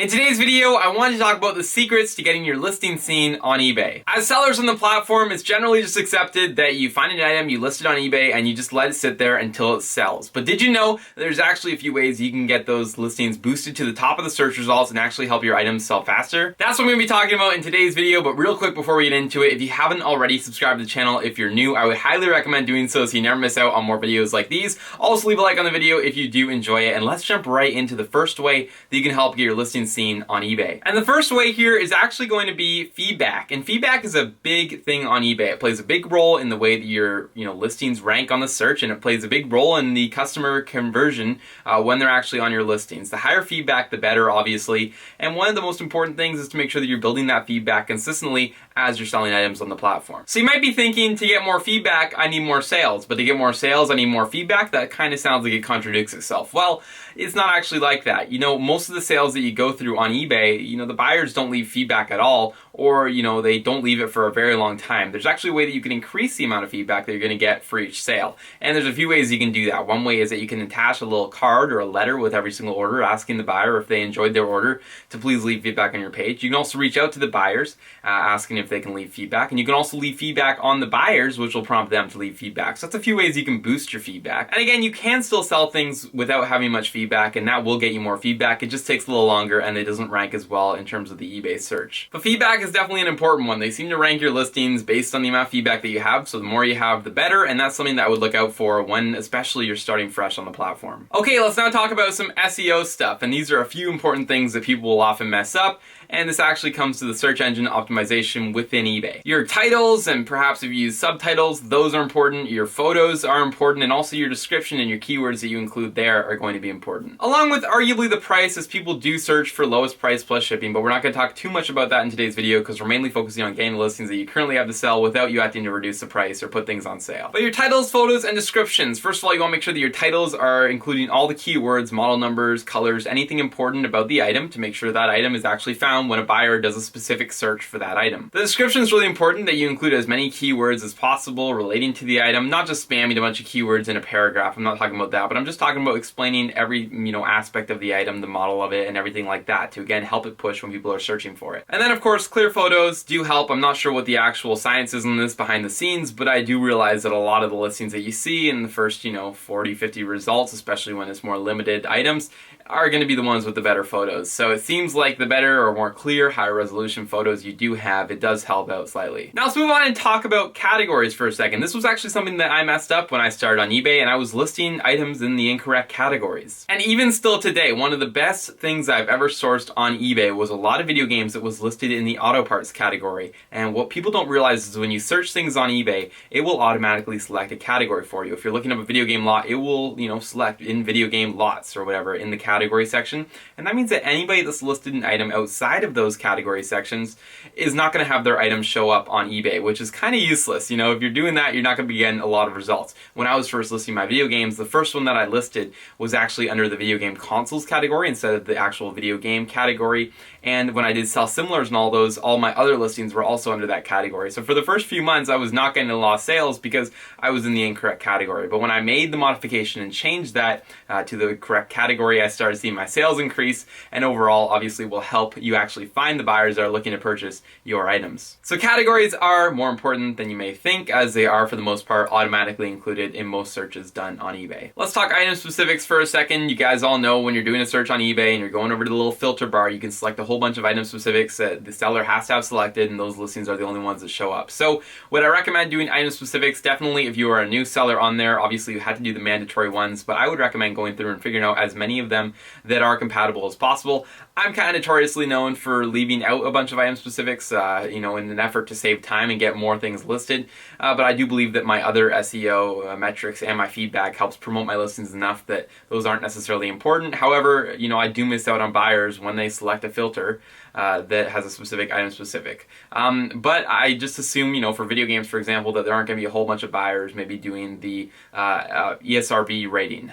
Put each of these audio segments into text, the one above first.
In today's video, I wanted to talk about the secrets to getting your listing seen on eBay. As sellers on the platform, it's generally just accepted that you find an item, you list it on eBay, and you just let it sit there until it sells. But did you know there's actually a few ways you can get those listings boosted to the top of the search results and actually help your items sell faster? That's what I'm going to be talking about in today's video, but real quick before we get into it, if you haven't already subscribed to the channel, if you're new, I would highly recommend doing so you never miss out on more videos like these. Also leave a like on the video if you do enjoy it, and let's jump right into the first way that you can help get your listing seen on eBay. And the first way here is actually going to be feedback. And feedback is a big thing on eBay. It plays a big role in the way that your listings rank on the search, and it plays a big role in the customer conversion when they're actually on your listings. The higher feedback, the better, obviously. And one of the most important things is to make sure that you're building that feedback consistently as you're selling items on the platform. So you might be thinking, to get more feedback, I need more sales. But to get more sales, I need more feedback. That kind of sounds like it contradicts itself. Well, it's not actually like that. Most of the sales that you go through on eBay, the buyers don't leave feedback at all, or they don't leave it for a very long time. There's actually a way that you can increase the amount of feedback that you're going to get for each sale. And there's a few ways you can do that. One way is that you can attach a little card or a letter with every single order asking the buyer if they enjoyed their order to please leave feedback on your page. You can also reach out to the buyers asking if they can leave feedback. And you can also leave feedback on the buyers, which will prompt them to leave feedback. So that's a few ways you can boost your feedback. And again, you can still sell things without having much feedback, and that will get you more feedback. It just takes a little longer and it doesn't rank as well in terms of the eBay search. But feedback is definitely an important one. They seem to rank your listings based on the amount of feedback that you have, so the more you have, the better, and that's something that I would look out for when especially you're starting fresh on the platform. Okay, let's now talk about some SEO stuff, and these are a few important things that people will often mess up, and this actually comes to the search engine optimization within eBay. Your titles, and perhaps if you use subtitles, those are important. Your photos are important, and also your description and your keywords that you include there are going to be important. Along with arguably the price, as people do search for lowest price plus shipping, but we're not going to talk too much about that in today's video because we're mainly focusing on getting the listings that you currently have to sell without you having to reduce the price or put things on sale. But your titles, photos, and descriptions. First of all, you want to make sure that your titles are including all the keywords, model numbers, colors, anything important about the item to make sure that item is actually found when a buyer does a specific search for that item. The description is really important that you include as many keywords as possible relating to the item, not just spamming a bunch of keywords in a paragraph. I'm not talking about that, but I'm just talking about explaining every aspect of the item, the model of it, and everything like that to again help it push when people are searching for it. And then of course clear photos do help. I'm not sure what the actual science is in this behind the scenes, but I do realize that a lot of the listings that you see in the first 40, 50 results, especially when it's more limited items, are going to be the ones with the better photos. So it seems like the better or more clear, higher resolution photos you do have, it does help out slightly. Now let's move on and talk about categories for a second. This was actually something that I messed up when I started on eBay, and I was listing items in the incorrect categories. And even still today, one of the best things I've ever sourced on eBay was a lot of video games that was listed in the auto parts category. And what people don't realize is when you search things on eBay, it will automatically select a category for you. If you're looking up a video game lot, it will, select in video game lots or whatever in the category section. And that means that anybody that's listed an item outside of those category sections is not going to have their items show up on eBay, which is kind of useless. If you're doing that, you're not going to be getting a lot of results. When I was first listing my video games, the first one that I listed was actually under the video game consoles category instead of the actual video game category. And when I did sell similars and all those, all my other listings were also under that category. So for the first few months, I was not getting a lot of sales because I was in the incorrect category. But when I made the modification and changed that to the correct category, I started seeing my sales increase, and overall obviously will help you actually find the buyers that are looking to purchase your items. So categories are more important than you may think, as they are for the most part automatically included in most searches done on eBay. Let's talk item specifics for a second. You guys all know when you're doing a search on eBay and you're going over to the little filter bar, you can select a whole bunch of item specifics that the seller has to have selected, and those listings are the only ones that show up. So would I recommend doing item specifics? Definitely if you are a new seller on there. Obviously you have to do the mandatory ones, but I would recommend going through and figuring out as many of them that are compatible as possible. I'm kind of notoriously known for leaving out a bunch of item specifics, in an effort to save time and get more things listed. But I do believe that my other SEO metrics and my feedback helps promote my listings enough that those aren't necessarily important. However, I do miss out on buyers when they select a filter that has a specific item specific. But I just assume, for video games, for example, that there aren't going to be a whole bunch of buyers maybe doing the ESRB rating,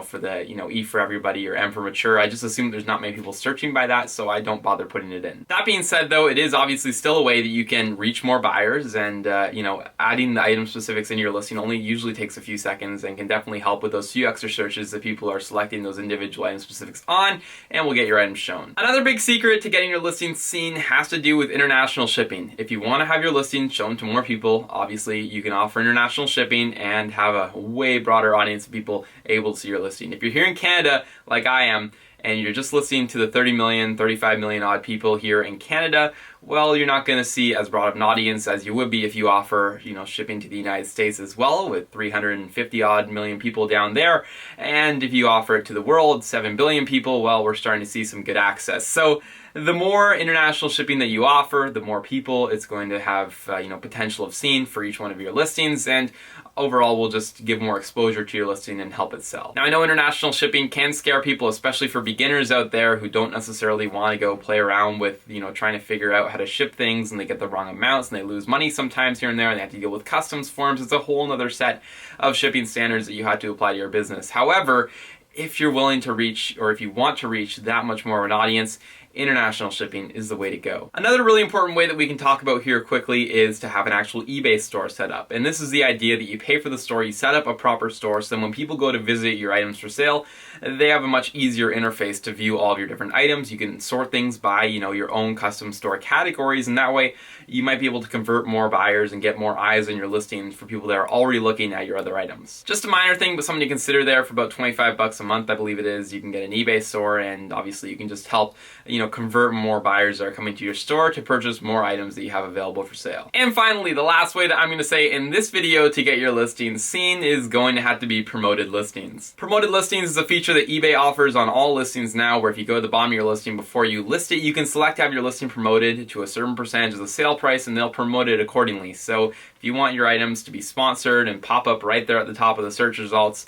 for the, E for everybody or and for mature. I just assume there's not many people searching by that, so I don't bother putting it in. That being said though, it is obviously still a way that you can reach more buyers, and adding the item specifics in your listing only usually takes a few seconds and can definitely help with those few extra searches that people are selecting those individual item specifics on, and will get your items shown. Another big secret to getting your listing seen has to do with international shipping. If you want to have your listing shown to more people, obviously you can offer international shipping and have a way broader audience of people able to see your listing. If you're here in Canada, like I am, and you're just listing to the 30 million, 35 million odd people here in Canada, well, you're not going to see as broad of an audience as you would be if you offer, shipping to the United States as well, with 350 odd million people down there. And if you offer it to the world, 7 billion people, well, we're starting to see some good access. So the more international shipping that you offer, the more people it's going to have, potential of seeing for each one of your listings, and overall will just give more exposure to your listing and help it sell. Now, I know international shipping can scare people, especially for beginners out there who don't necessarily want to go play around with, trying to figure out how to ship things, and they get the wrong amounts and they lose money sometimes here and there, and they have to deal with customs forms. It's a whole other set of shipping standards that you have to apply to your business. However, if you're willing to reach, or if you want to reach that much more of an audience, international shipping is the way to go. Another really important way that we can talk about here quickly is to have an actual eBay store set up. And this is the idea that you pay for the store, you set up a proper store, so then when people go to visit your items for sale, they have a much easier interface to view all of your different items. You can sort things by, your own custom store categories, and that way you might be able to convert more buyers and get more eyes on your listings for people that are already looking at your other items. Just a minor thing, but something to consider there. For about 25 bucks a month, I believe it is, you can get an eBay store, and obviously you can just help, convert more buyers that are coming to your store to purchase more items that you have available for sale. And finally, the last way that I'm going to say in this video to get your listings seen is going to have to be promoted listings. Promoted listings is a feature that eBay offers on all listings now, where if you go to the bottom of your listing before you list it, you can select to have your listing promoted to a certain percentage of the sale price, and they'll promote it accordingly. So if you want your items to be sponsored and pop up right there at the top of the search results,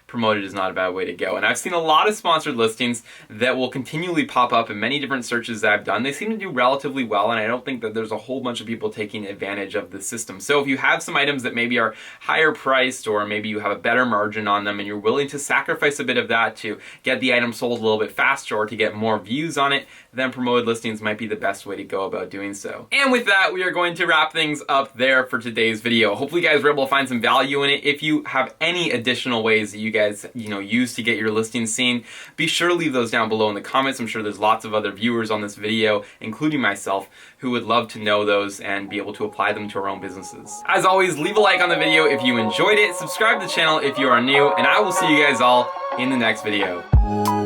promoted is not a bad way to go. And I've seen a lot of sponsored listings that will continually pop up in many different searches that I've done. They seem to do relatively well, and I don't think that there's a whole bunch of people taking advantage of the system. So if you have some items that maybe are higher priced, or maybe you have a better margin on them, and you're willing to sacrifice a bit of that to get the item sold a little bit faster or to get more views on it, then promoted listings might be the best way to go about doing so. And with that, we are going to wrap things up there for today's video. Hopefully you guys were able to find some value in it. If you have any additional ways that you guys use to get your listing seen, be sure to leave those down below in the comments. I'm sure there's lots of other viewers on this video, including myself, who would love to know those and be able to apply them to our own businesses. As always, leave a like on the video if you enjoyed it, subscribe to the channel if you are new, and I will see you guys all in the next video.